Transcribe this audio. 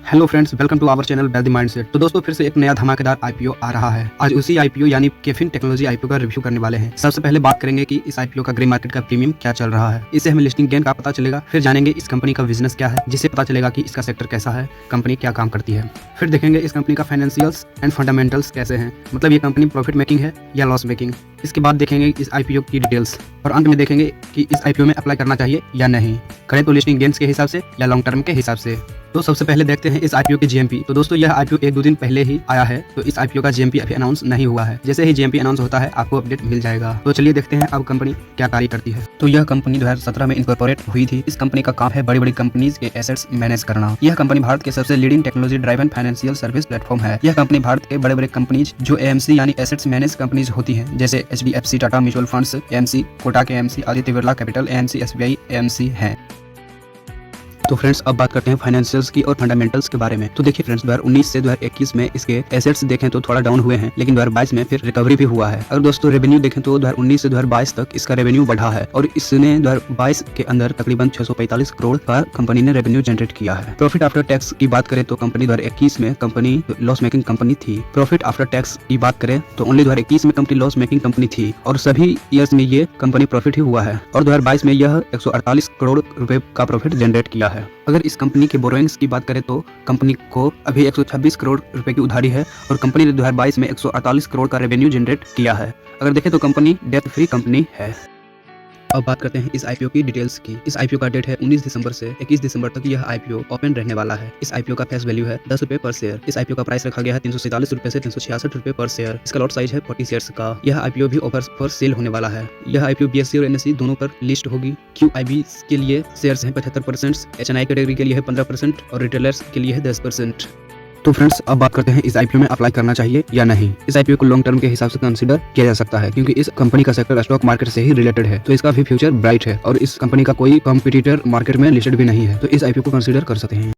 Hello friends, welcome to our channel wealth mindset. तो दोस्तों फिर से एक नया धमाकेदार आईपीओ आ रहा है। आज उसी आईपीओ यानी केफिन टेक्नोलॉजी आईपीओ का रिव्यू करने वाले हैं। सबसे पहले बात करेंगे कि इस आईपीओ का ग्रे मार्केट का प्रीमियम क्या चल रहा है। इससे हमें लिस्टिंग गेन का पता चलेगा। फिर जानेंगे इस कंपनी का बिजनेस क्या है, जिससे पता चलेगा कि इसका सेक्टर कैसा है, कंपनी क्या काम करती है। फिर देखेंगे इस कंपनी का फाइनेंशियल्स एंड फंडामेंटल्स कैसे हैं, मतलब ये कंपनी प्रॉफिट मेकिंग है या लॉस मेकिंग। इसके बाद देखेंगे इस आईपीओ की डिटेल्स और अंत में देखेंगे कि इस आईपीओ में अप्लाई करना चाहिए या नहीं, करें तो लिस्टिंग गेन्स के हिसाब से या लॉन्ग टर्म के हिसाब से। तो सबसे पहले देखते हैं इस आईपीओ के जीएमपी। तो दोस्तों यह आईपीओ एक दो दिन पहले ही आया है, तो इस आईपीओ का जीएमपी अभी अनाउंस नहीं हुआ है। जैसे ही जीएमपी अनाउंस होता है आपको अपडेट मिल जाएगा। तो चलिए देखते हैं अब कंपनी क्या कार्य करती है। तो यह कंपनी 2017 में इनकॉर्पोरेट हुई थी। इस कंपनी का काम है बड़ी बड़ी कंपनीज के एसेट्स मैनेज करना। यह कंपनी भारत के सबसे leading technology driven financial service platform है। यह कंपनी भारत के बड़े बड़े कंपनीज जो एएमसी यानी एसेट्स मैनेज कंपनीज होती है, जैसे HDFC, Tata mutual funds AMC, Kotak AMC, Aditya Birla capital AMC, SBI AMC है। तो फ्रेंड्स अब बात करते हैं फाइनेंशियल्स की और फंडामेंटल्स के बारे में। तो देखिए फ्रेंड्स 2019 से 2021 में इसके एसेट्स देखें तो थोड़ा डाउन हुए हैं, लेकिन 2022 में फिर रिकवरी भी हुआ है। अगर दोस्तों रेवेन्यू देखें तो 2019 से 2022 तक इसका रेवेन्यू बढ़ा है और इसने 2022 के अंदर तकरीबन 645 करोड़ का कंपनी ने रेवेन्यू जनरेट किया है। प्रॉफिट आफ्टर टैक्स की बात करें तो कंपनी 2021 में कंपनी लॉस मेकिंग कंपनी थी। प्रॉफिट आफ्टर टैक्स की बात करें तो ओनली 2021 में कंपनी लॉस मेकिंग कंपनी थी और सभी ईयर्स में ये कंपनी प्रॉफिट ही हुआ है और 2022 में यह 148 करोड़ रुपए का प्रॉफिट जनरेट किया है। अगर इस कंपनी के बोरोइंग्स की बात करें तो कंपनी को अभी 126 करोड़ रुपए की उधारी है और कंपनी ने 2022 में 148 करोड़ का रेवेन्यू जनरेट किया है। अगर देखें तो कंपनी डेट फ्री कंपनी है। अब बात करते हैं इस आईपीओ की डिटेल्स की। इस आईपीओ का डेट है 19 दिसंबर से 21 दिसंबर तक यह आईपीओ ओपन रहने वाला है। इस आईपीओ का फेस वैल्यू है 10 रुपए पर शेयर। इस आईपीओ का प्राइस रखा गया है 347 रुपए से 366 रुपए पर शेयर। इसका लॉट साइज है 40 शेयर्स का। यह आईपीओ भी ऑफर पर सेल होने वाला है। यह आईपीओ बीएसई और एनएसई दोनों पर लिस्ट होगी। क्यूआईबी के लिए शेयर्स हैं 75%, एचएनआई कैटेगरी के लिए है 15% और रिटेलर्स के लिए है 10%। तो फ्रेंड्स अब बात करते हैं इस आईपीओ में अप्लाई करना चाहिए या नहीं। इस आईपीओ को लॉन्ग टर्म के हिसाब से कंसीडर किया जा सकता है, क्योंकि इस कंपनी का सेक्टर स्टॉक मार्केट से ही रिलेटेड है, तो इसका भी फ्यूचर ब्राइट है और इस कंपनी का कोई कॉम्पिटिटर मार्केट में लिस्टेड भी नहीं है, तो इस आईपीओ को कंसीडर कर सकते हैं।